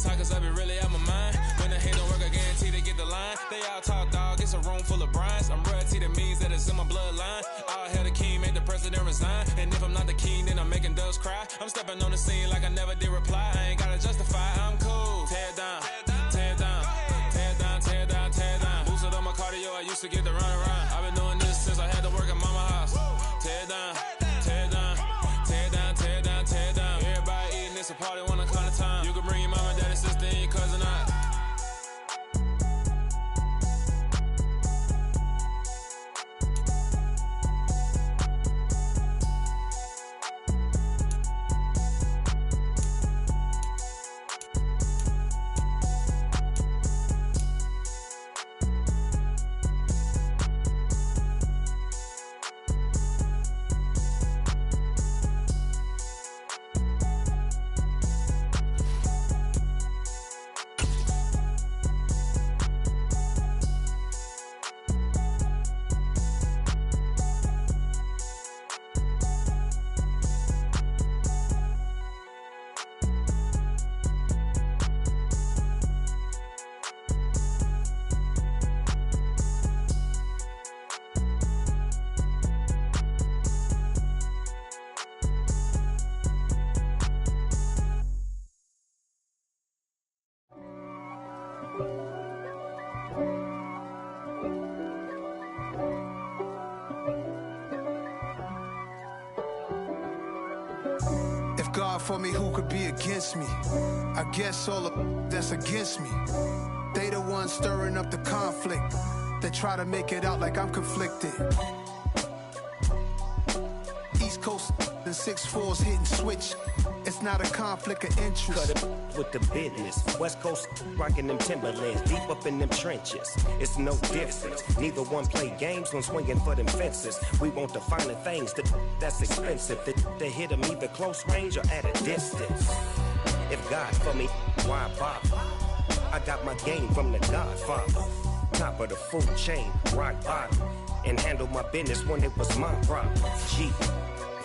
talk, cause I be really out my mind. When the hate don't work, I guarantee to get the line. They all talk, dog, it's a room full of brinds. I'm royalty, that means that it's in my bloodline. All hell the king, made the president resign. And if I'm not the king, then I'm making doves cry. I'm stepping on the scene like I never did reply. I ain't gotta justify, I'm cool. Tear down, tear down, tear down, tear down, tear down. Boosted on my cardio, I used to get the run around. I've been doing this since I had to work at mama house. Tear down, tear down, tear down, tear down, tear down. Everybody eating, it's a party, one o'clock of time. You can bring your mama, daddy, sister, and your cousin out. God for me, who could be against me? I guess all of that's against me. They the ones stirring up the conflict. They try to make it out like I'm conflicted. East Coast and 6'4's hitting switch. It's not a conflict of interest. Cut it with the business. West Coast rocking them Timberlands, deep up in them trenches. It's no difference. Neither one play games when swinging for them fences. We want the finer things that's expensive. They hit them either close range or at a distance. If God for me, why bother? I got my game from the Godfather. Top of the food chain, rock bottom. And handle my business when it was my problem. G.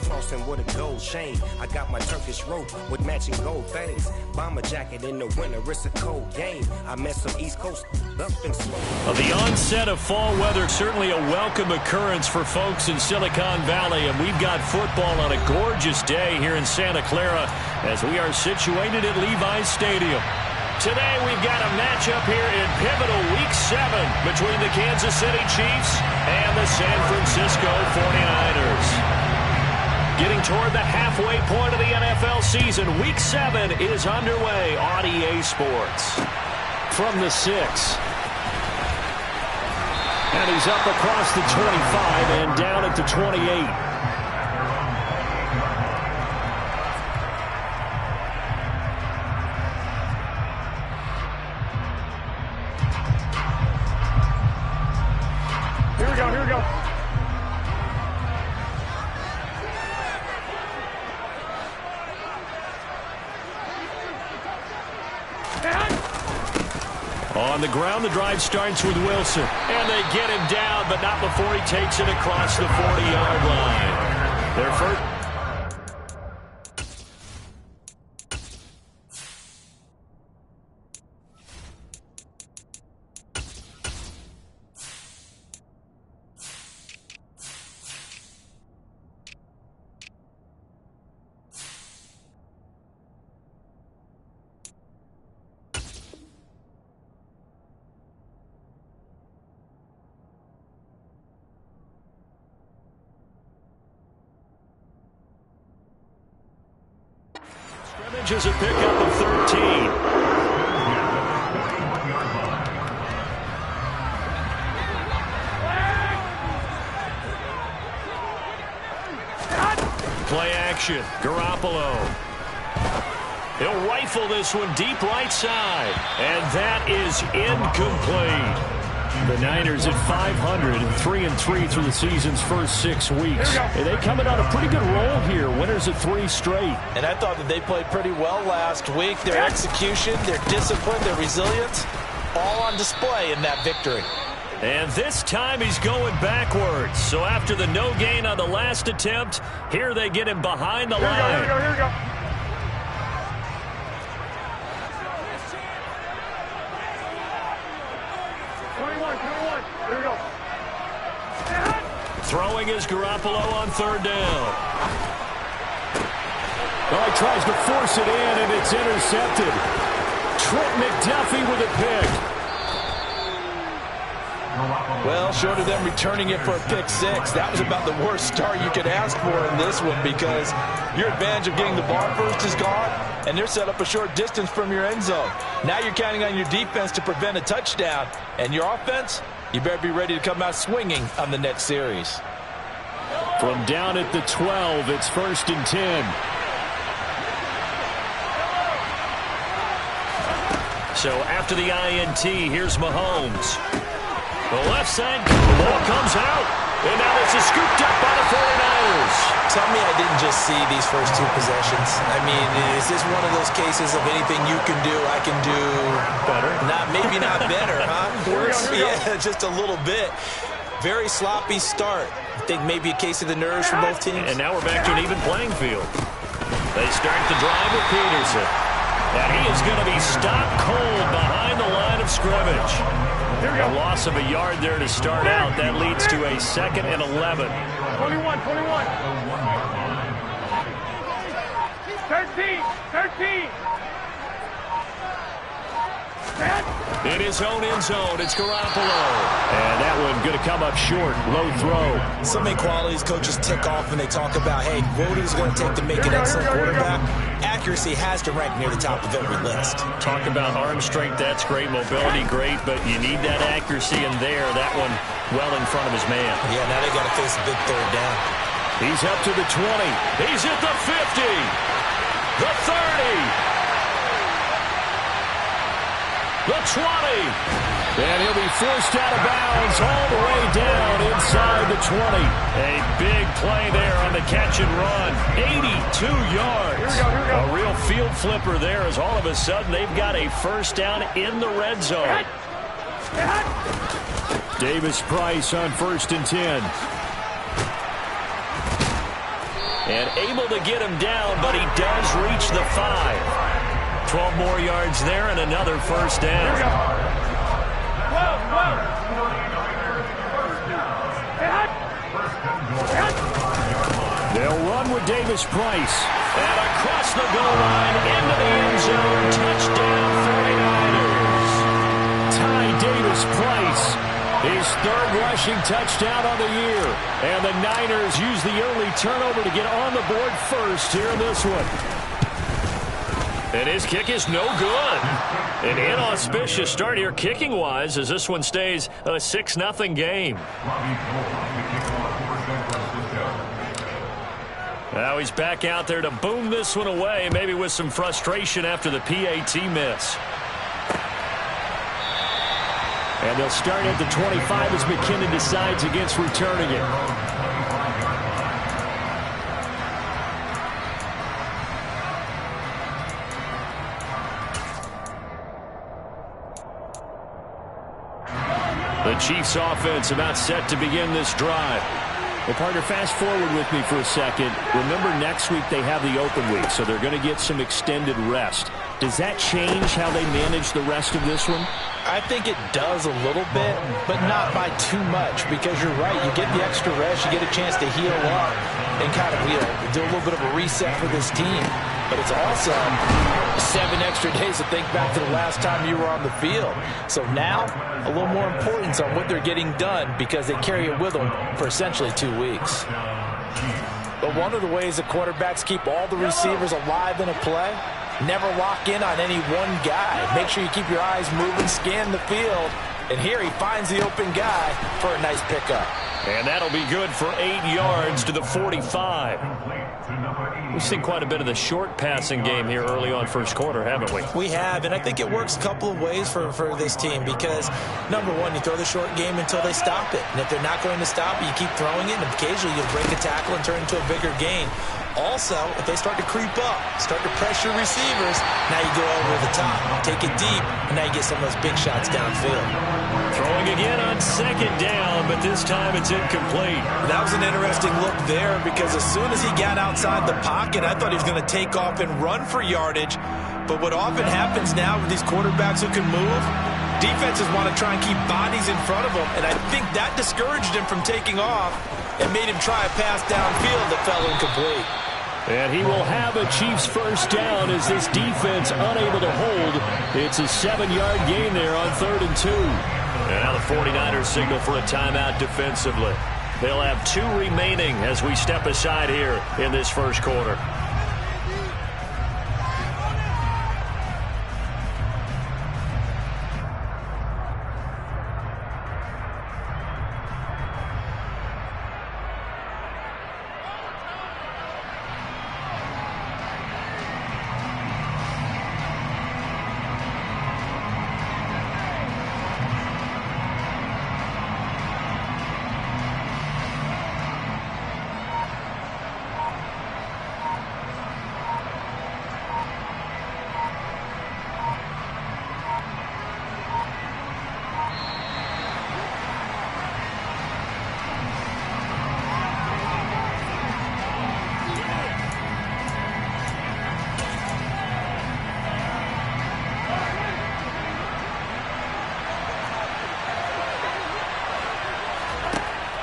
Flossing with a gold chain. I got my Turkish rope with matching gold things. Bomber jacket in the winter, it's a cold game. I met some East Coast up and slow. Well, the onset of fall weather, certainly a welcome occurrence for folks in Silicon Valley. And we've got football on a gorgeous day here in Santa Clara as we are situated at Levi's Stadium. Today we've got a matchup here in pivotal Week 7 between the Kansas City Chiefs and the San Francisco 49ers. Getting toward the halfway point of the NFL season, Week 7 is underway on EA Sports. From the 6. And he's up across the 25 and down at the 28. On the ground, the drive starts with Wilson. And they get him down, but not before he takes it across the 40-yard line. Their first... Scrimmages a pickup of 13. Play action. Garoppolo. He'll rifle this one deep right side. And that is incomplete. The Niners at 500 and 3-3 through the season's first 6 weeks. And they coming on a pretty good roll here. Winners of 3 straight. And I thought that they played pretty well last week. Their execution, their discipline, their resilience, all on display in that victory. And this time he's going backwards. So after the no gain on the last attempt, here they get him behind the line. Here we go. throwing is Garoppolo on 3rd down. Oh, he tries to force it in, and it's intercepted. Trent McDuffie with a pick. Well, short of them returning it for a pick 6, that was about the worst start you could ask for in this one, because your advantage of getting the ball first is gone, and they're set up a short distance from your end zone. Now you're counting on your defense to prevent a touchdown, and your offense, you better be ready to come out swinging on the next series. From down at the 12, it's 1st and 10. So after the INT, here's Mahomes. The left side, the ball comes out, and now this is scooped up by the 49ers. Tell me I didn't just see these first 2 possessions. I mean, is this one of those cases of anything you can do, I can do better? Maybe not better, huh? Worse? Yeah, just a little bit. Very sloppy start. I think maybe a case of the nerves for both teams. And now we're back to an even playing field. They start the drive with Peterson. And he is going to be stopped cold behind the line of scrimmage. A loss of a yard there to start out. That leads to a 2nd and 11. 21. 13. In his own end zone, it's Garoppolo. And that one going to come up short. Low throw. So many qualities coaches tick off when they talk about, hey, what is it going to take to make an excellent quarterback? Accuracy has to rank near the top of every list. Talk about arm strength, that's great. Mobility, great. But you need that accuracy in there. That one well in front of his man. Yeah, now they got to face a big 3rd down. He's up to the 20. He's at the 50. The 30. The 20. And he'll be forced out of bounds all the way down inside the 20. A big play there on the catch and run. 82 yards. Here we go. A real field flipper there as all of a sudden they've got a 1st down in the red zone. Davis Price on 1st and 10. And able to get him down, but he does reach the 5. 12 more yards there and another 1st down. They'll run with Davis Price. And across the goal line into the end zone. Touchdown 49ers. Ty Davis Price. His 3rd rushing touchdown on the year. And the Niners use the early turnover to get on the board first here in this one. And his kick is no good. An inauspicious start here kicking-wise as this one stays a 6-0 game. Now he's back out there to boom this one away, maybe with some frustration after the PAT miss. And they'll start at the 25 as McKinnon decides against returning it. The Chiefs offense about set to begin this drive. Well, partner, fast forward with me for a second. Remember, next week they have the open week, so they're going to get some extended rest. Does that change how they manage the rest of this one? I think it does a little bit, but not by too much, because you're right. You get the extra rest. You get a chance to heal up and kind of do a little bit of a reset for this team. But it's also 7 extra days to think back to the last time you were on the field. So now, a little more importance on what they're getting done because they carry it with them for essentially 2 weeks. But one of the ways the quarterbacks keep all the receivers alive in a play, never lock in on any one guy. Make sure you keep your eyes moving, scan the field. And here he finds the open guy for a nice pickup. And that'll be good for 8 yards to the 45. We've seen quite a bit of the short passing game here early on first quarter, haven't we? We have, and I think it works a couple of ways for this team because, number one, you throw the short game until they stop it. And if they're not going to stop it, you keep throwing it, and occasionally you'll break a tackle and turn it into a bigger gain. Also, if they start to creep up, start to pressure receivers, now you go over the top, take it deep, and now you get some of those big shots downfield. Throwing again on second down, but this time it's incomplete. That was an interesting look there because as soon as he got outside the pocket, I thought he was going to take off and run for yardage. But what often happens now with these quarterbacks who can move, defenses want to try and keep bodies in front of them, and I think that discouraged him from taking off. and made him try a pass downfield that fell incomplete. And he will have a Chiefs first down as this defense unable to hold. It's a 7-yard gain there on 3rd and 2. And now the 49ers signal for a timeout defensively. They'll have 2 remaining as we step aside here in this first quarter.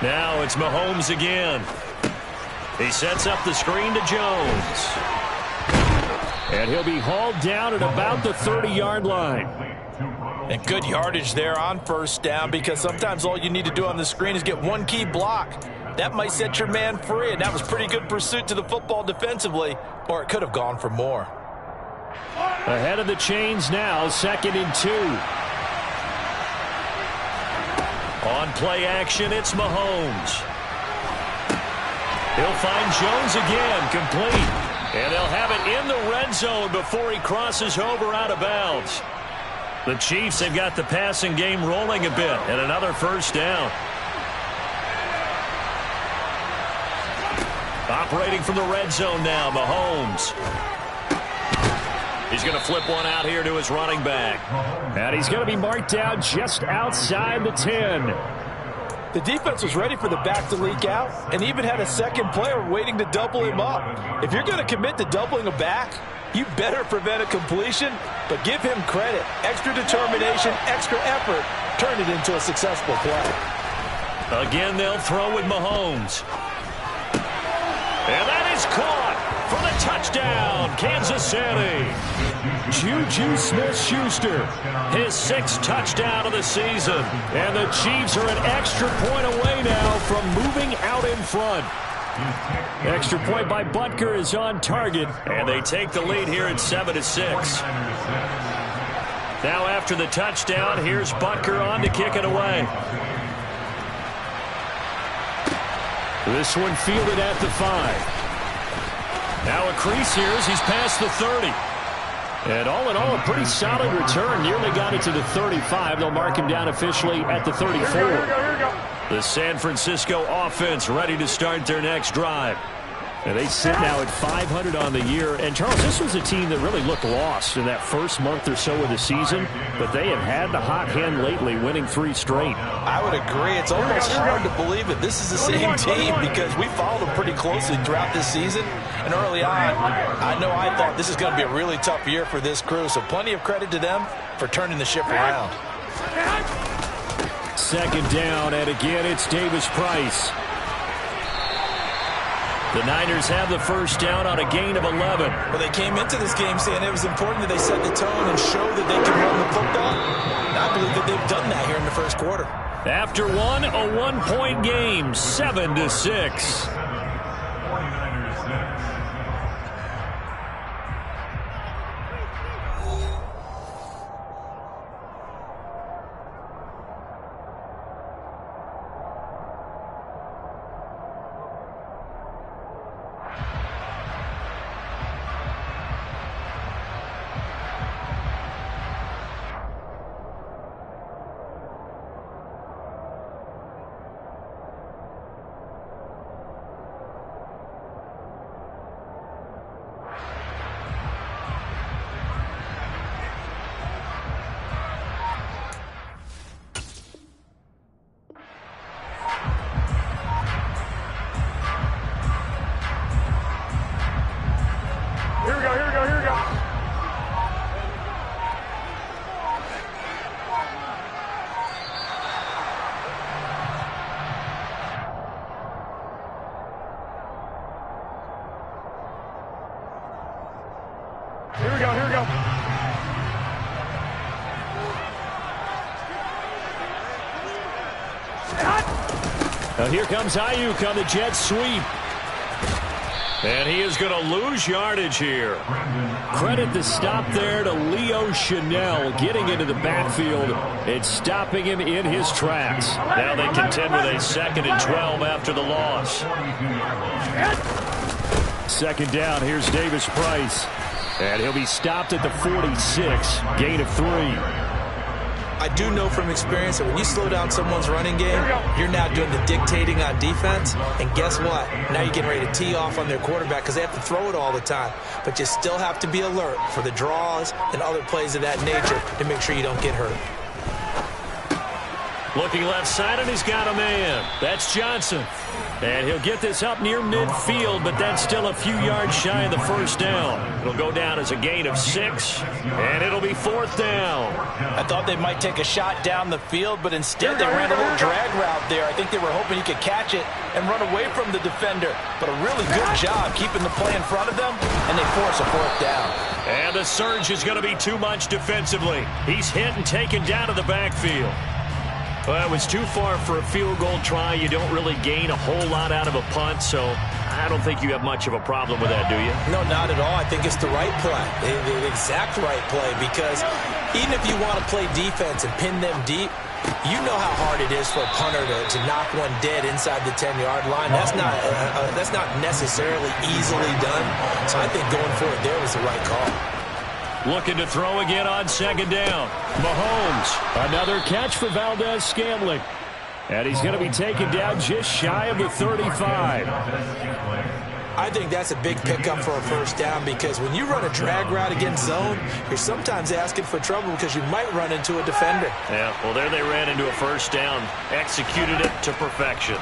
Now it's Mahomes again. He sets up the screen to Jones. And he'll be hauled down at about the 30-yard line. And good yardage there on first down, because sometimes all you need to do on the screen is get one key block. That might set your man free, and that was pretty good pursuit to the football defensively, or it could have gone for more. Ahead of the chains now, 2nd and 2. On play action, it's Mahomes. He'll find Jones again, complete. And they'll have it in the red zone before he crosses over out of bounds. The Chiefs have got the passing game rolling a bit, and another first down. Operating from the red zone now, Mahomes. He's going to flip one out here to his running back. And he's going to be marked down just outside the 10. The defense was ready for the back to leak out and even had a second player waiting to double him up. If you're going to commit to doubling a back, you better prevent a completion, but give him credit. Extra determination, extra effort, turned it into a successful play. Again, they'll throw with Mahomes. And that is caught for the touchdown, Kansas City. Juju Smith-Schuster, his 6th touchdown of the season. And the Chiefs are an extra point away now from moving out in front. Extra point by Butker is on target, and they take the lead here at 7-6. Now after the touchdown, here's Butker on to kick it away. This one fielded at the 5. Now a crease here as he's past the 30. And all in all, a pretty solid return. Nearly got it to the 35. They'll mark him down officially at the 34. Here we go. The San Francisco offense ready to start their next drive. And they sit now at 500 on the year. And, Charles, this was a team that really looked lost in that first month or so of the season. But they have had the hot hand lately, winning 3 straight. I would agree. It's almost hard to believe that this is the same team, because we followed them pretty closely throughout this season. And early on, I thought this is going to be a really tough year for this crew. So plenty of credit to them for turning the ship around. 2nd down, and again it's Davis Price. The Niners have the first down on a gain of 11. Well, they came into this game saying it was important that they set the tone and show that they can run the football. And I believe that they've done that here in the first quarter. After one, a 1-point game, 7-6. Here we go, here we go. Now here comes Ayuk on the jet sweep. And he is going to lose yardage here. Credit the stop there to Leo Chanel getting into the backfield and stopping him in his tracks. Now they contend with a 2nd and 12 after the loss. 2nd down, here's Davis Price. And he'll be stopped at the 46, gain of 3. I do know from experience that when you slow down someone's running game, you're now doing the dictating on defense. And guess what? Now you're getting ready to tee off on their quarterback because they have to throw it all the time. But you still have to be alert for the draws and other plays of that nature to make sure you don't get hurt. Looking left side, and he's got a man. That's Johnson. And he'll get this up near midfield, but that's still a few yards shy of the 1st down. It'll go down as a gain of 6, and it'll be 4th down. I thought they might take a shot down the field, but instead they ran a little drag route there. I think they were hoping he could catch it and run away from the defender. But a really good job keeping the play in front of them, and they force a 4th down. And the surge is going to be too much defensively. He's hit and taken down to the backfield. Well, it was too far for a field goal try. You don't really gain a whole lot out of a punt, so I don't think you have much of a problem with that, do you? No, not at all. I think it's the right play, the exact right play, because even if you want to play defense and pin them deep, you know how hard it is for a punter to knock one dead inside the 10-yard line. That's not necessarily easily done, so I think going for it there was the right call. Looking to throw again on 2nd down. Mahomes, another catch for Valdez-Scantling. And he's going to be taken down just shy of the 35. I think that's a big pickup for a 1st down because when you run a drag route against zone, you're sometimes asking for trouble because you might run into a defender. Yeah, well, there they ran into a 1st down. Executed it to perfection.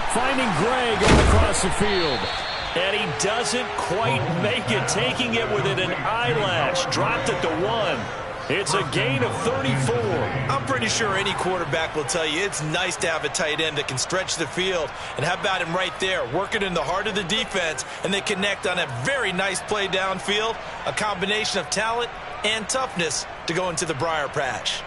Finding Gray going across the field. And he doesn't quite make it, taking it within an eyelash. Dropped at the 1. It's a gain of 34. I'm pretty sure any quarterback will tell you it's nice to have a tight end that can stretch the field. And how about him right there, working in the heart of the defense, and they connect on a very nice play downfield, a combination of talent and toughness to go into the briar patch.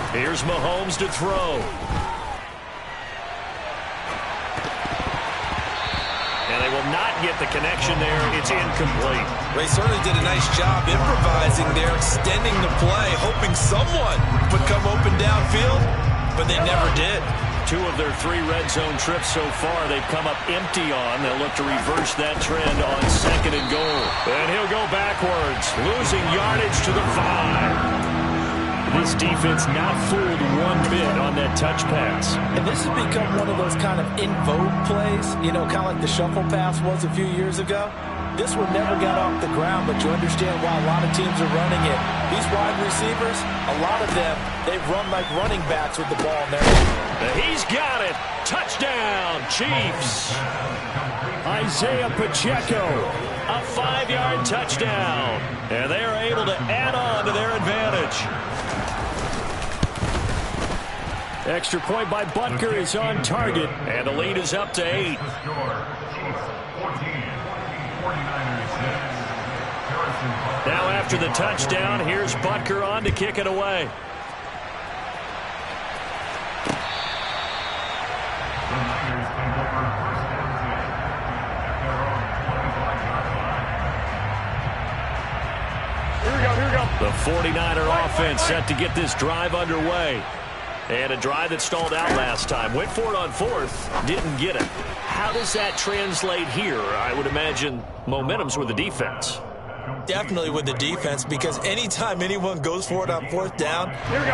Here's Mahomes to throw. And they will not get the connection there. It's incomplete. They certainly did a nice job improvising there, extending the play, hoping someone would come open downfield, but they never did. 2 of their 3 red zone trips so far they've come up empty on. They'll look to reverse that trend on 2nd and goal. And he'll go backwards, losing yardage to the 5. This defense not fooled one bit on that touch pass. And this has become one of those kind of in vogue plays, you know, kind of like the shuffle pass was a few years ago. This one never got off the ground, but you understand why a lot of teams are running it. These wide receivers, a lot of them, they've run like running backs with the ball in their hand. He's got it. Touchdown, Chiefs. Isaiah Pacheco, a 5-yard touchdown. And they are able to add on to their advantage. Extra point by Butker is on target, and the lead is up to 8. Now after the touchdown, here's Butker on to kick it away. The 49er offense set to get this drive underway. And a drive that stalled out last time. Went for it on fourth, didn't get it. How does that translate here? I would imagine momentum's with the defense. Definitely with the defense, because anytime anyone goes for it on fourth down,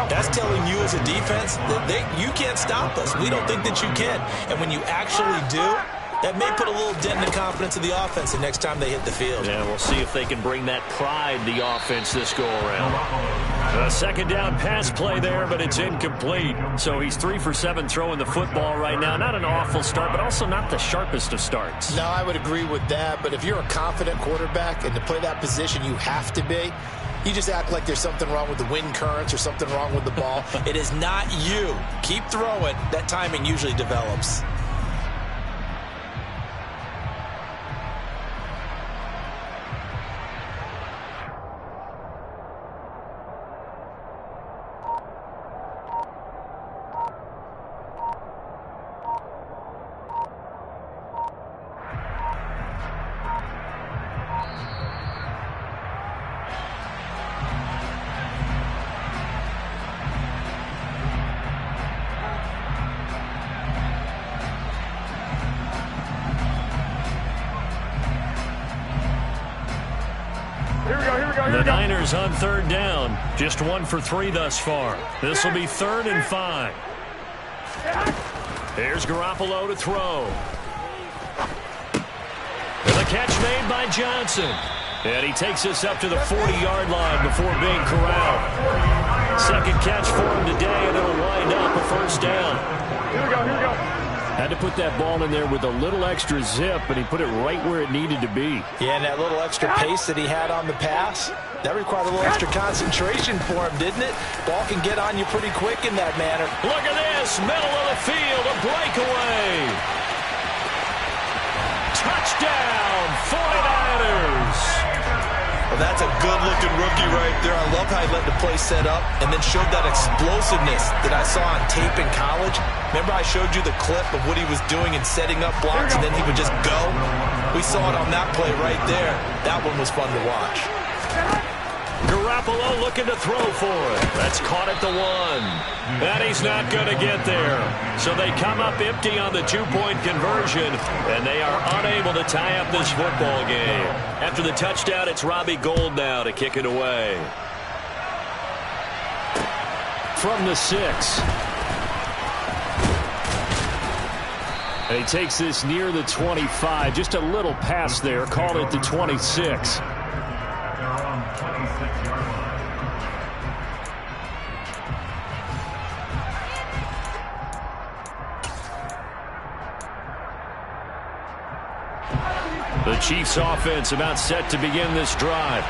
that's telling you as a defense that you can't stop us. We don't think that you can. And when you actually do, that may put a little dent in the confidence of the offense the next time they hit the field. Yeah, we'll see if they can bring that pride, the offense, this go-around. A second down pass play there, but it's incomplete. So he's 3 for 7 throwing the football right now. Not an awful start, but also not the sharpest of starts. No, I would agree with that. But if you're a confident quarterback and to play that position, you have to be. You just act like there's something wrong with the wind currents or something wrong with the ball. It is not you. Keep throwing. That timing usually develops. The Niners on third down. Just 1 for 3 thus far. This will be 3rd and 5. Here's Garoppolo to throw. And the catch made by Johnson. And he takes us up to the 40-yard line before being corralled. Second catch for him today, and it'll wind up a first down. Here we go. Had to put that ball in there with a little extra zip, and he put it right where it needed to be. Yeah, and that little extra pace that he had on the pass, that required a little extra concentration for him, didn't it? Ball can get on you pretty quick in that manner. Look at this, middle of the field, a breakaway. Touchdown, 49ers. Well, that's a good-looking rookie right there. I love how he let the play set up and then showed that explosiveness that I saw on tape in college. Remember I showed you the clip of what he was doing and setting up blocks, and then he would just go? We saw it on that play right there. That one was fun to watch. Garoppolo looking to throw for it. That's caught at the 1. And he's not going to get there. So they come up empty on the 2-point conversion, and they are unable to tie up this football game. After the touchdown, it's Robbie Gould now to kick it away. From the 6. And he takes this near the 25. Just a little pass there. Called it the 26. The Chiefs offense about set to begin this drive.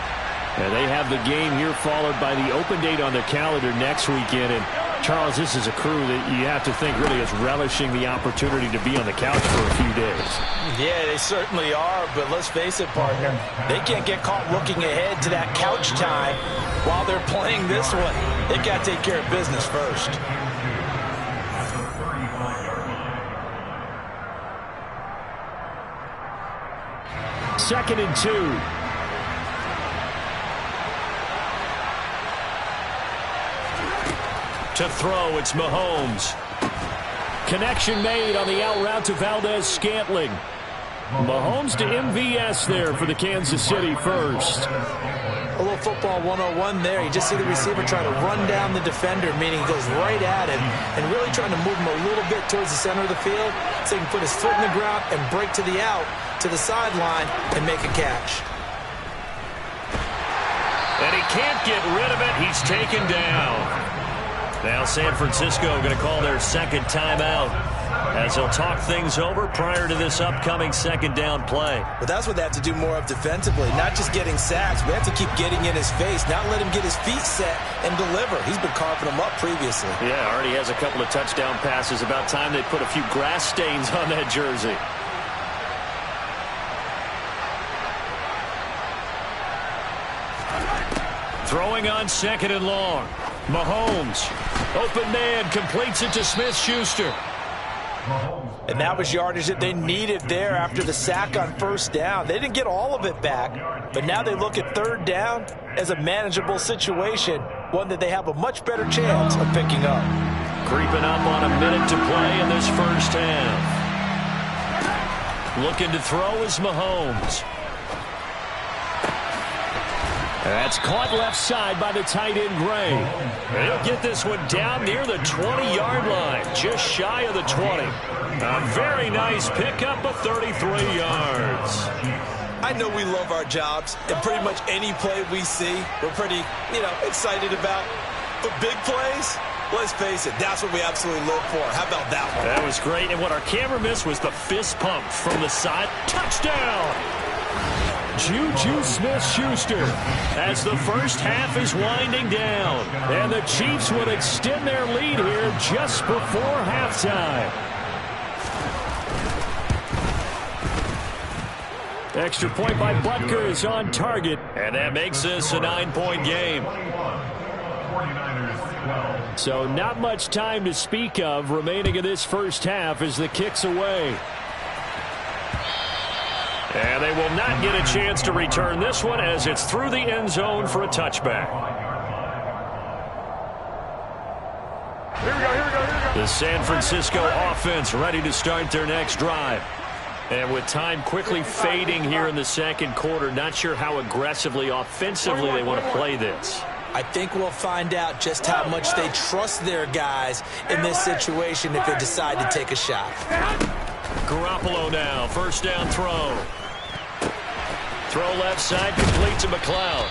And they have the game here followed by the open date on the calendar next weekend. And Charles, this is a crew that you have to think really is relishing the opportunity to be on the couch for a few days. Yeah, they certainly are, but let's face it, partner. They can't get caught looking ahead to that couch time while they're playing this one. They got to take care of business first. Second and 2. To throw, it's Mahomes. Connection made on the out route to Valdez-Scantling. Mahomes to MVS there for the Kansas City first. A little football 101 there. You just see the receiver trying to run down the defender, meaning he goes right at him and really trying to move him a little bit towards the center of the field so he can put his foot in the ground and break to the out, to the sideline, and make a catch. And he can't get rid of it. He's taken down. Now San Francisco going to call their second timeout as they'll talk things over prior to this upcoming second down play. But that's what they have to do more of defensively, not just getting sacks. We have to keep getting in his face, not let him get his feet set and deliver. He's been carving them up previously. Yeah, already has a couple of touchdown passes. About time they put a few grass stains on that jersey. Throwing on second and long. Mahomes, open man, completes it to Smith-Schuster. Mahomes And that was yardage that they needed there after the sack on first down. They didn't get all of it back, but now they look at third down as a manageable situation, one that they have a much better chance of picking up. Creeping up on a minute to play in this first half. Looking to throw is Mahomes. That's caught left side by the tight end, Gray. He'll get this one down near the 20-yard line, just shy of the 20. A very nice pickup of 33 yards. I know we love our jobs, and pretty much any play we see, we're pretty, excited about. But big plays, let's face it, that's what we absolutely live for. How about that one? That was great, and what our camera missed was the fist pump from the side. Touchdown! Juju Smith-Schuster as the first half is winding down. And the Chiefs would extend their lead here just before halftime. Extra point by Butker is on target, and that makes this a 9-point game. So not much time to speak of remaining in this first half as the kick's away. And they will not get a chance to return this one as it's through the end zone for a touchback. Here we go. The San Francisco offense ready to start their next drive. And with time quickly fading here in the second quarter, not sure how aggressively, offensively they want to play this. I think we'll find out just how much they trust their guys in this situation if they decide to take a shot. Garoppolo now, first down throw. Throw left side, complete to McLeod.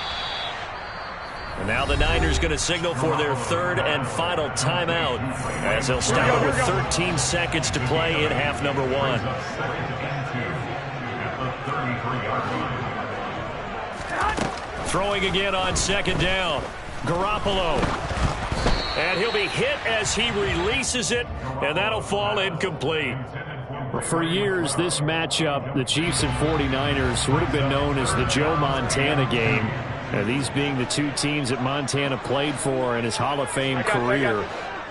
And now the Niners going to signal for their third and final timeout as they'll stop it with 13 seconds to play in half number one. Throwing again on second down. Garoppolo. And he'll be hit as he releases it, and that'll fall incomplete. For years, this matchup, the Chiefs and 49ers, would have been known as the Joe Montana game. These being the two teams that Montana played for in his Hall of Fame career.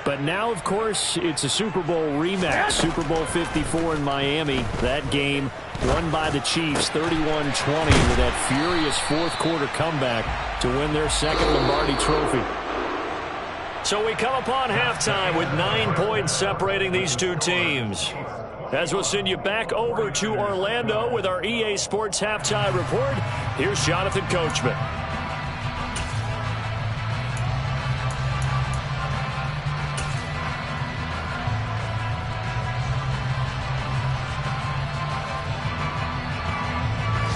But now, of course, it's a Super Bowl rematch. Super Bowl 54 in Miami. That game won by the Chiefs 31-20 with that furious fourth-quarter comeback to win their second Lombardi trophy. So we come upon halftime with 9 points separating these two teams. As we'll send you back over to Orlando with our EA Sports Halftime Report, here's Jonathan Coachman.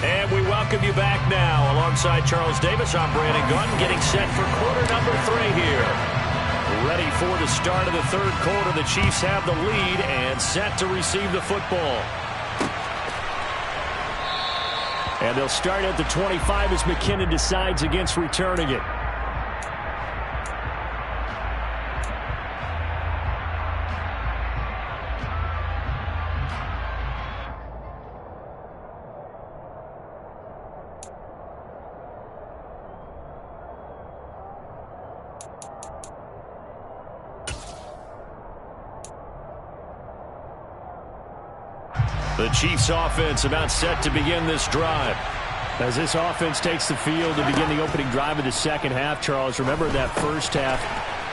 And we welcome you back now. Alongside Charles Davis, I'm Brandon Gunn, getting set for quarter number 3 here. Ready for the start of the third quarter. The Chiefs have the lead and set to receive the football. And they'll start at the 25 as McKinnon decides against returning it. The Chiefs offense about set to begin this drive. As this offense takes the field to begin the opening drive of the second half, Charles, remember that first half,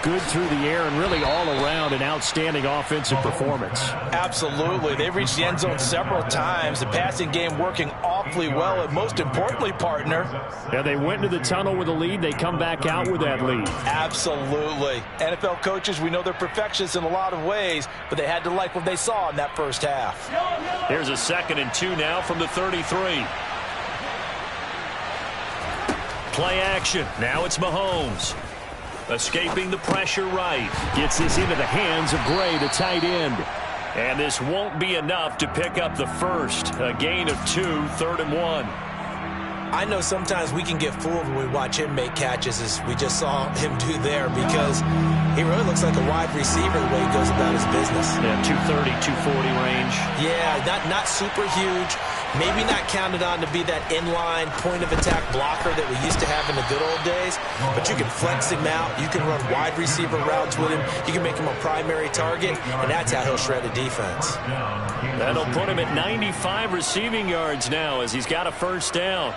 good through the air and really all around an outstanding offensive performance. Absolutely. They've reached the end zone several times. The passing game working awfully well, and most importantly, partner. Yeah, they went into the tunnel with a lead. They come back out with that lead. Absolutely. NFL coaches, we know they're perfectionists in a lot of ways, but they had to like what they saw in that first half. Here's a 2nd and 2 now from the 33. Play action. Now it's Mahomes. Escaping the pressure right. Gets this into the hands of Gray, the tight end. And this won't be enough to pick up the first. A gain of 2, 3rd and 1. I know sometimes we can get fooled when we watch him make catches, as we just saw him do there, because He really looks like a wide receiver the way he goes about his business. Yeah, 230, 240 range. Yeah, not super huge. Maybe not counted on to be that inline point-of-attack blocker that we used to have in the good old days. But you can flex him out. You can run wide receiver routes with him. You can make him a primary target, and that's how he'll shred a defense. That'll put him at 95 receiving yards now as he's got a first down.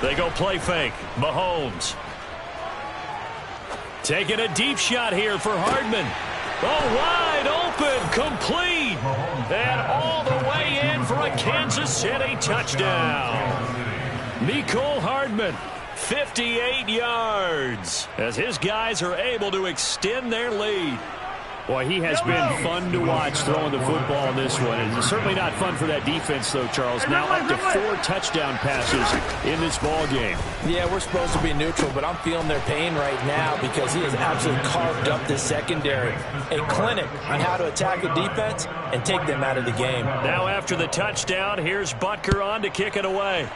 They go play fake. Mahomes. Taking a deep shot here for Hardman. Oh, wide open. Complete. And all the way in for a Kansas City touchdown. Mecole Hardman, 58 yards. As his guys are able to extend their lead. Boy, he has been fun to watch throwing the football in this one. It's certainly not fun for that defense, though, Charles. Now up to 4 touchdown passes in this ball game. Yeah, we're supposed to be neutral, but I'm feeling their pain right now because he has absolutely carved up this secondary. A clinic on how to attack a defense and take them out of the game. Now after the touchdown, here's Butker on to kick it away.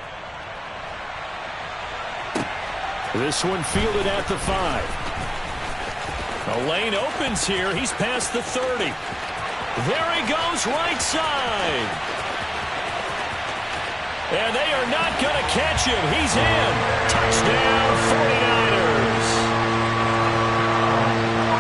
This one fielded at the 5. The lane opens here. He's past the 30. There he goes, right side. And they are not going to catch him. He's in. Touchdown, 49ers.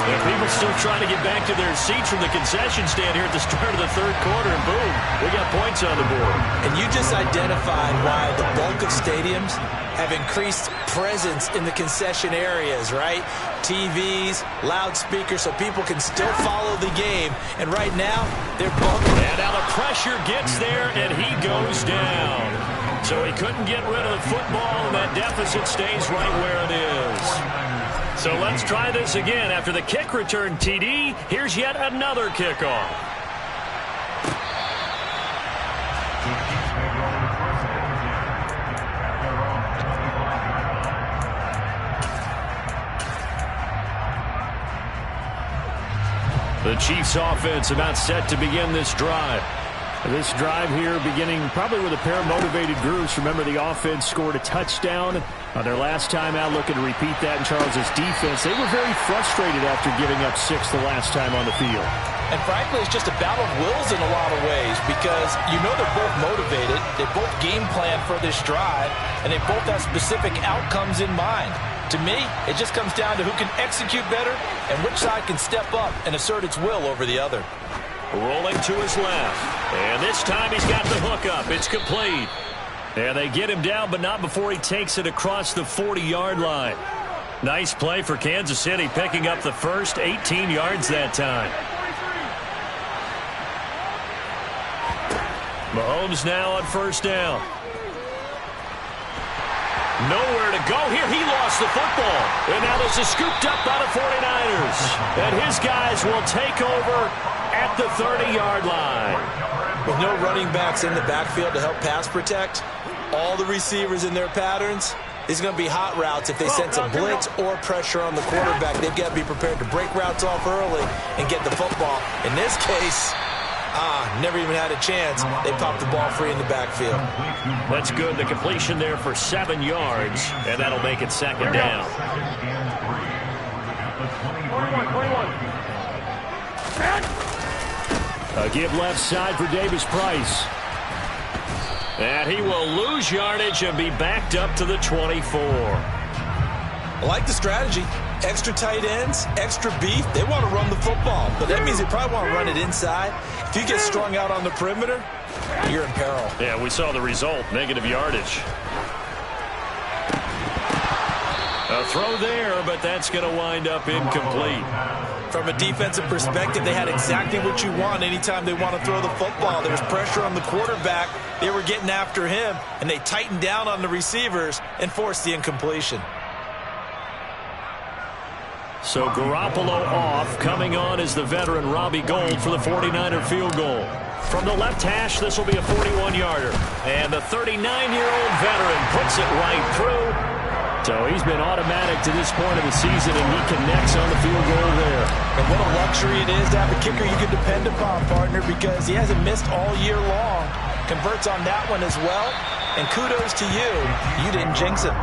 And people still trying to get back to their seats from the concession stand here at the start of the third quarter. And boom, we got points on the board. And you just identified why the bulk of stadiums have increased presence in the concession areas, right? TVs, loudspeakers, so people can still follow the game. And right now, they're bumping. And now the pressure gets there, and he goes down. So he couldn't get rid of the football, and that deficit stays right where it is. So let's try this again. After the kick return TD, here's yet another kickoff. The Chiefs offense about set to begin this drive. This drive here beginning probably with a pair of motivated groups. Remember, the offense scored a touchdown on their last time out, looking to repeat that in Charles's defense. They were very frustrated after giving up 6 the last time on the field. And frankly, it's just a battle of wills in a lot of ways because you know they're both motivated. They both game plan for this drive, and they both have specific outcomes in mind. To me, it just comes down to who can execute better and which side can step up and assert its will over the other. Rolling to his left. And this time he's got the hook up. It's complete. And they get him down, but not before he takes it across the 40-yard line. Nice play for Kansas City, picking up the first 18 yards that time. Mahomes now on first down. Nowhere to go here. He lost the football. And now this is scooped up by the 49ers. And his guys will take over at the 30-yard line. With no running backs in the backfield to help pass protect, all the receivers in their patterns, these are going to be hot routes if they sense a blitz or pressure on the quarterback. They've got to be prepared to break routes off early and get the football. In this case, never even had a chance. They popped the ball free in the backfield. That's good. The completion there for 7 yards, and that'll make it second down. 21. A give left side for Davis Price. And he will lose yardage and be backed up to the 24. I like the strategy. Extra tight ends, extra beef. They want to run the football, but that means they probably want to run it inside. If you get strung out on the perimeter, you're in peril. Yeah, we saw the result, negative yardage. A throw there, but that's going to wind up incomplete. From a defensive perspective, they had exactly what you want anytime they want to throw the football. There was pressure on the quarterback. They were getting after him, and they tightened down on the receivers and forced the incompletion. So Garoppolo off. Coming on is the veteran Robbie Gould for the 49er field goal. From the left hash, this will be a 41-yarder. And the 39-year-old veteran puts it right through So he's been automatic to this point of the season, and he connects on the field goal there. And what a luxury it is to have a kicker you can depend upon, partner, because he hasn't missed all year long. Converts on that one as well. And kudos to you. You didn't jinx it.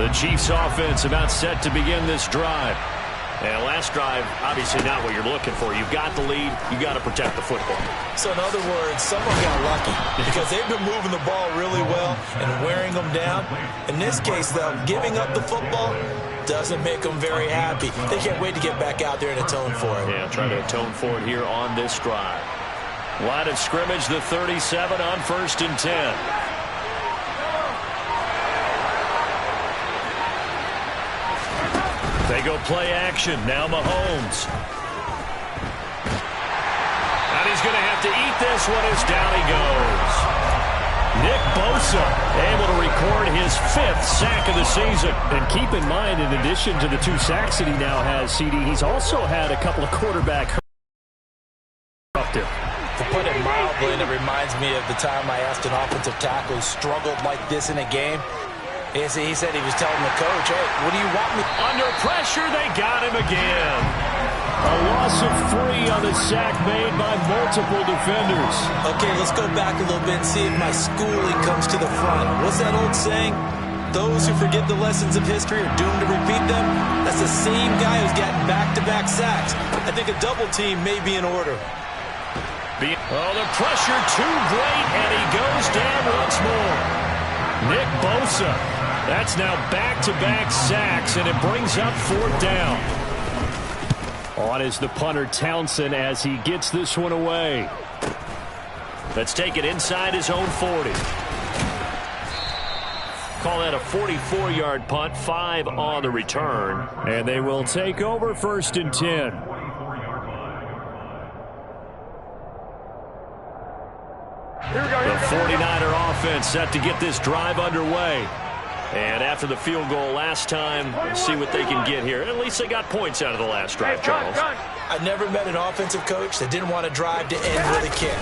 The Chiefs offense about set to begin this drive. And last drive, obviously not what you're looking for. You've got the lead. You've got to protect the football. So in other words, someone got lucky because they've been moving the ball really well and wearing them down. In this case, though, giving up the football doesn't make them very happy. They can't wait to get back out there and atone for it. Yeah, try to atone for it here on this drive. Line of scrimmage, the 37 on 1st and 10. They go play action. Now Mahomes. And he's going to have to eat this one as down he goes. Nick Bosa able to record his 5th sack of the season. And keep in mind, in addition to the 2 sacks that he now has, CD, he's also had a couple of quarterback hurts. To put it mildly, and it reminds me of the time I asked an offensive tackle who struggled like this in a game. He said he was telling the coach, hey, what do you want me? Under pressure, they got him again. A loss of 3 on the sack made by multiple defenders. Okay, let's go back a little bit and see if my schooling comes to the front. What's that old saying? Those who forget the lessons of history are doomed to repeat them. That's the same guy who's gotten back-to-back sacks. I think a double team may be in order. Oh, the pressure too great, and he goes down once more. Nick Bosa. That's now back-to-back sacks, and it brings up 4th down. On is the punter, Townsend, as he gets this one away. Let's take it inside his own 40. Call that a 44-yard punt, 5 on the return. And they will take over 1st and 10. The 49er offense set to get this drive underway. And after the field goal last time, we'll see what they can get here. At least they got points out of the last drive, Charles. I never met an offensive coach that didn't want to drive to end with a kick.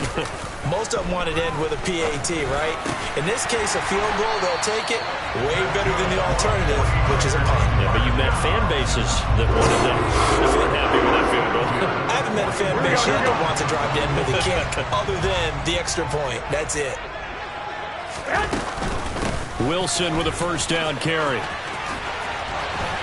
Most of them want to end with a PAT, right? In this case, a field goal, they'll take it way better than the alternative, which is a punt. Yeah, but you've met fan bases that wanted them. If they're happy with that field goal. I haven't met a fan base yet that wants to drive to end with a kick, other than the extra point. That's it. Wilson with a 1st down carry.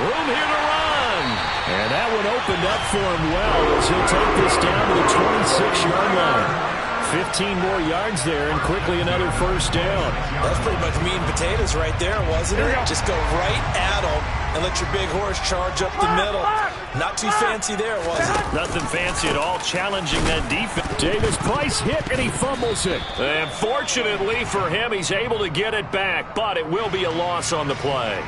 Room here to run. And that one opened up for him well as he'll take this down to the 26-yard line. 15 more yards there and quickly another 1st down. That's pretty much meat and potatoes right there, wasn't it? Just go right at them and let your big horse charge up the middle. Not too fancy there, was it? Nothing fancy at all, challenging that defense. Davis Price hit and he fumbles it. And fortunately for him, he's able to get it back, but it will be a loss on the play.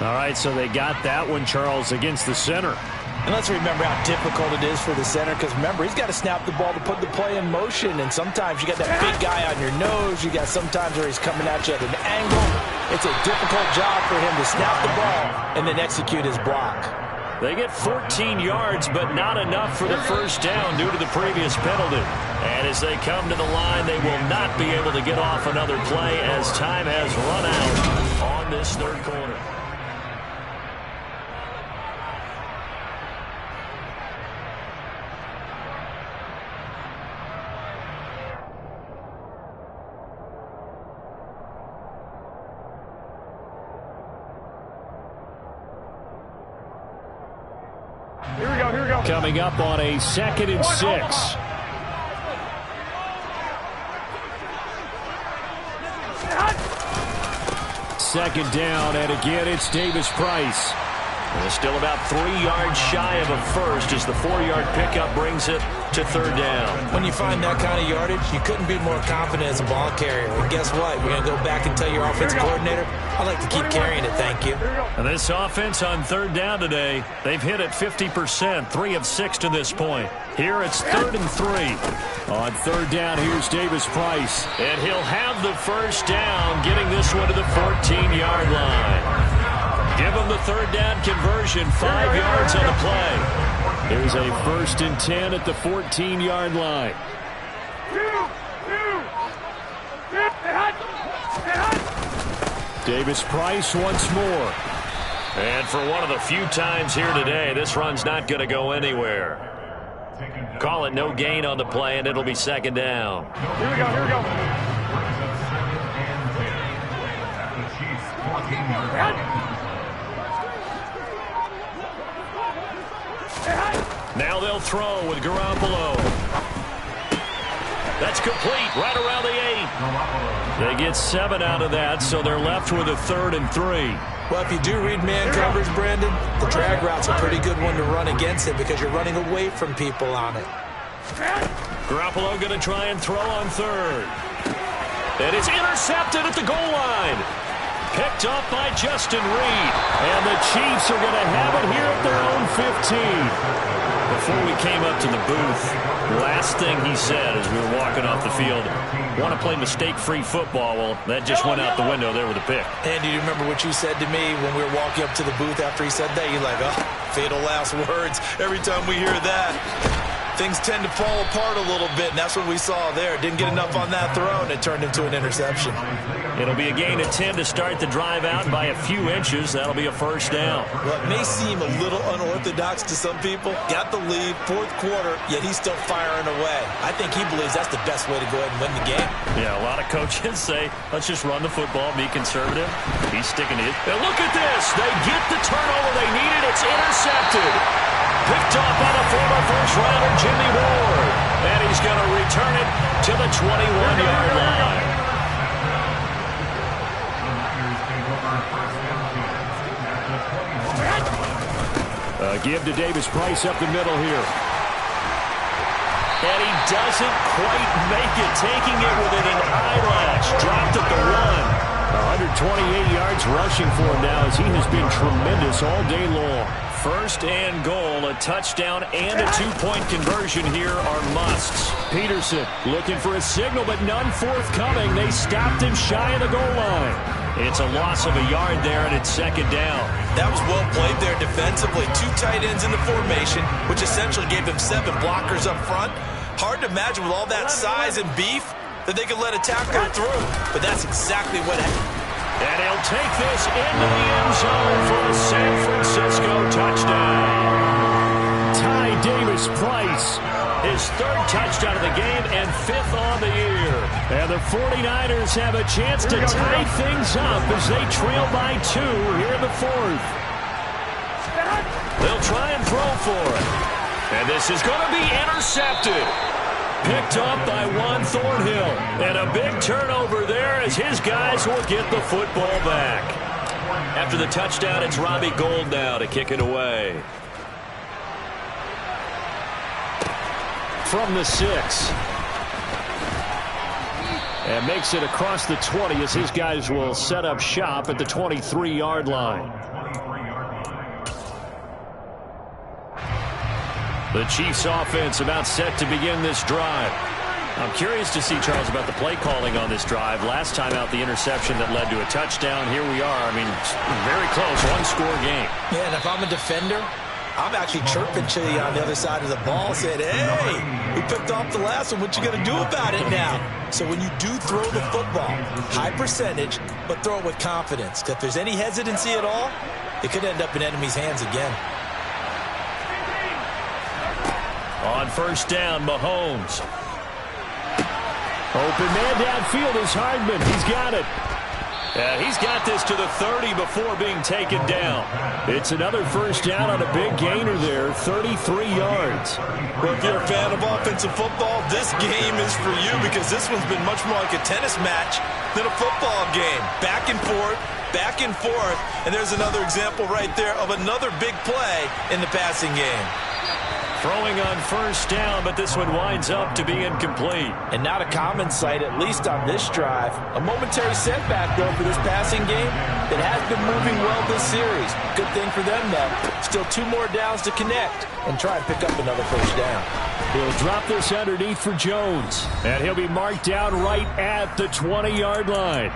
All right, so they got that one, Charles, against the center. And let's remember how difficult it is for the center, because remember, he's got to snap the ball to put the play in motion, and sometimes you got that big guy on your nose. You got sometimes where he's coming at you at an angle. It's a difficult job for him to snap the ball and then execute his block. They get 14 yards, but not enough for the 1st down due to the previous penalty. And as they come to the line, they will not be able to get off another play as time has run out on this 3rd quarter. Here we go. Coming up on a 2nd and 6. Second down, and again it's Davis Price. And it's still about 3 yards shy of a first as the 4-yard pickup brings it to 3rd down. When you find that kind of yardage, you couldn't be more confident as a ball carrier. And guess what? You're going to go back and tell your offensive coordinator, I'd like to keep carrying it, thank you. And this offense on 3rd down today, they've hit it 50%, 3 of 6 to this point. Here it's 3rd and 3. On 3rd down, here's Davis Price. And he'll have the 1st down, getting this one to the 14-yard line. Give him the third down conversion, 5 yards on the play. Here's a 1st and 10 at the 14-yard line. Davis Price once more. And for one of the few times here today, this run's not going to go anywhere. Call it no gain on the play, and it'll be 2nd down. Here we go, here we go. Now they'll throw with Garoppolo. That's complete, right around the 8. They get 7 out of that, so they're left with a 3rd and 3. Well, if you do read man coverage, Brandon, the drag route's a pretty good one to run against it because you're running away from people on it. Garoppolo going to try and throw on 3rd. And it's intercepted at the goal line. Picked up by Justin Reed. And the Chiefs are going to have it here at their own 15. Before we came up to the booth, last thing he said as we were walking off the field, want to play mistake-free football. Well, that just went out the window there with a pick. And do you remember what you said to me when we were walking up to the booth after he said that? You're like, oh, fatal last words. Every time we hear that, things tend to fall apart a little bit, and that's what we saw there. Didn't get enough on that throw, and it turned into an interception. It'll be a gain of 10 to start the drive out by a few inches. That'll be a 1st down. Well, it may seem a little unorthodox to some people. Got the lead, 4th quarter, yet he's still firing away. I think he believes that's the best way to go ahead and win the game. Yeah, a lot of coaches say, let's just run the football, be conservative. He's sticking to it. And look at this. They get the turnover they needed. It's intercepted. Picked up by the former first-rounder Jimmy Ward. And he's going to return it to the 21-yard line. Give to Davis Price up the middle here. And he doesn't quite make it, taking it within an eyelash. Dropped at the 1. 128 yards rushing for him now as he has been tremendous all day long. 1st and goal, a touchdown and a 2-point conversion here are musts. Peterson looking for a signal, but none forthcoming. They stopped him shy of the goal line. It's a loss of a yard there, and it's 2nd down. That was well played there defensively. 2 tight ends in the formation, which essentially gave them 7 blockers up front. Hard to imagine with all that size and beef that they could let a tackler through. But that's exactly what happened. And he'll take this into the end zone for a San Francisco touchdown. Ty Davis Price, his 3rd touchdown of the game and 5th on the year. And the 49ers have a chance to tie things up as they trail by 2 here in the 4th. They'll try and throw for it. And this is going to be intercepted. Picked up by Juan Thornhill. And a big turnover there as his guys will get the football back. After the touchdown, it's Robbie Gould now to kick it away. From the 6. And makes it across the 20 as his guys will set up shop at the 23-yard line. The Chiefs offense about set to begin this drive. I'm curious to see, Charles, about the play calling on this drive. Last time out, the interception that led to a touchdown. Here we are. I mean, very close, 1-score game. Yeah, and if I'm a defender, I'm actually chirping to you on the other side of the ball, saying, hey, we picked off the last one. What you going to do about it now? So when you do throw the football, high percentage, but throw it with confidence. If there's any hesitancy at all, it could end up in enemy's hands again. On 1st down, Mahomes. Open man downfield is Hardman. He's got it. He's got this to the 30 before being taken down. It's another 1st down on a big gainer there, 33 yards. Well, if you're a fan of offensive football, this game is for you because this one's been much more like a tennis match than a football game. Back and forth, and there's another example right there of another big play in the passing game. Throwing on 1st down, but this one winds up to be incomplete. And not a common sight, at least on this drive. A momentary setback, though, for this passing game that has been moving well this series. Good thing for them, though. Still 2 more downs to connect and try and pick up another 1st down. He'll drop this underneath for Jones. And he'll be marked down right at the 20-yard line.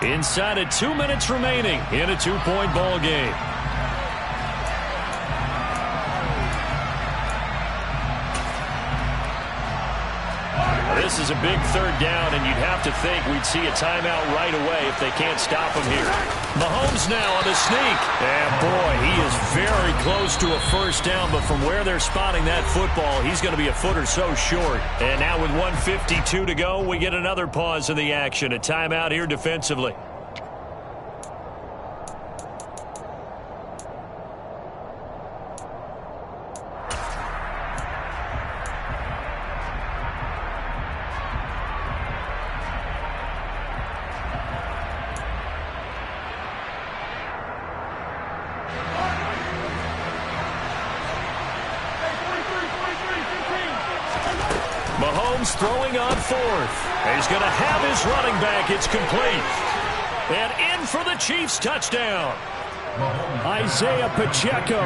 Inside of 2 minutes remaining in a 2-point ball game. This is a big third down, and you'd have to think we'd see a timeout right away if they can't stop him here. Mahomes now on the sneak. And, boy, he is very close to a first down, but from where they're spotting that football, he's going to be a foot or so short. And now with 1:52 to go, we get another pause in the action. A timeout here defensively. Mahomes throwing on fourth. He's going to have his running back. It's complete. And in for the Chiefs touchdown. Isaiah Pacheco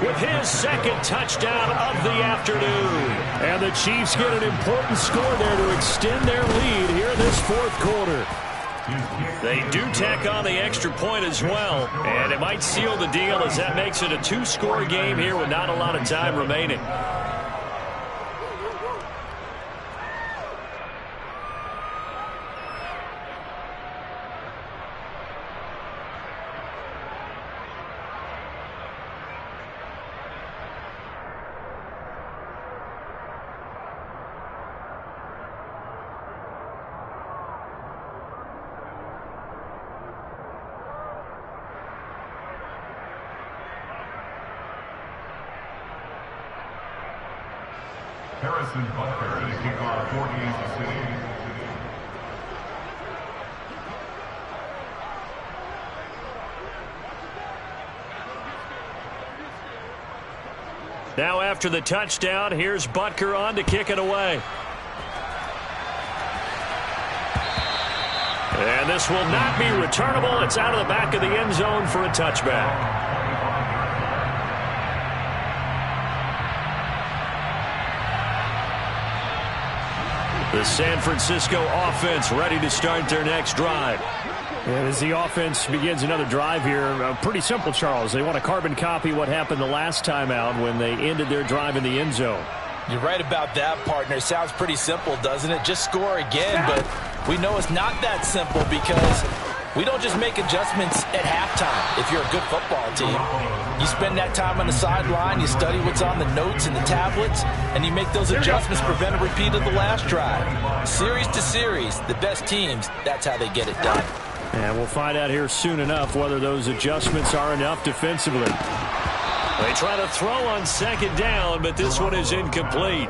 with his second touchdown of the afternoon. And the Chiefs get an important score there to extend their lead here in this fourth quarter. They do tack on the extra point as well, and it might seal the deal as that makes it a two-score game here with not a lot of time remaining. Harrison Butker is kickoff for Kansas City. Now after the touchdown, here's Butker on to kick it away. And this will not be returnable. It's out of the back of the end zone for a touchback. The San Francisco offense ready to start their next drive. And as the offense begins another drive here, pretty simple, Charles. They want to carbon copy what happened the last time out when they ended their drive in the end zone. You're right about that, partner. Sounds pretty simple, doesn't it? Just score again, but we know it's not that simple because we don't just make adjustments at halftime if you're a good football team. You spend that time on the sideline, you study what's on the notes and the tablets, and you make those adjustments to prevent a repeat of the last drive. Series to series, the best teams, that's how they get it done. And we'll find out here soon enough whether those adjustments are enough defensively. They try to throw on second down, but this one is incomplete.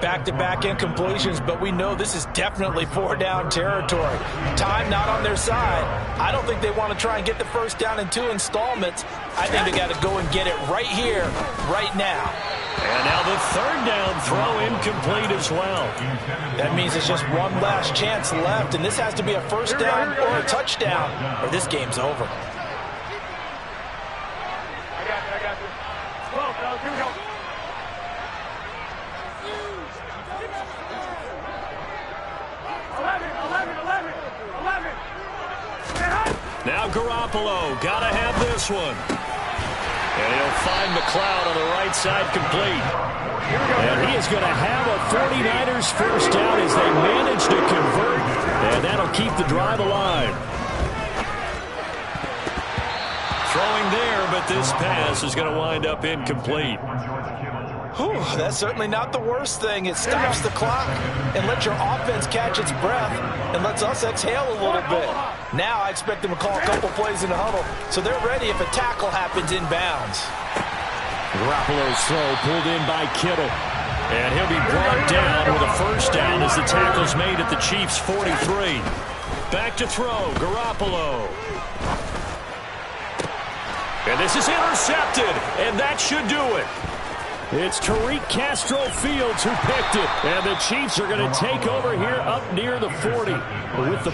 Back-to-back incompletions, but we know this is definitely four-down territory. Time not on their side. I don't think they want to try and get the first down in two installments. I think they got to go and get it right here, right now. And now the third down throw incomplete as well. That means it's just one last chance left, and this has to be a first down or a touchdown, or this game's over. Now Garoppolo, gotta have this one. And he'll find McLeod on the right side complete. And he is going to have a 49ers first down as they manage to convert. And that'll keep the drive alive. Throwing there, but this pass is going to wind up incomplete. Whew, that's certainly not the worst thing. It stops the clock and lets your offense catch its breath and lets us exhale a little bit. Now I expect them to call a couple plays in the huddle, so they're ready if a tackle happens inbounds. Garoppolo's throw pulled in by Kittle. And he'll be brought down with a first down as the tackle's made at the Chiefs' 43. Back to throw, Garoppolo. And this is intercepted, and that should do it. It's Tariq Castro-Fields who picked it. And the Chiefs are going to take over here up near the 40 with the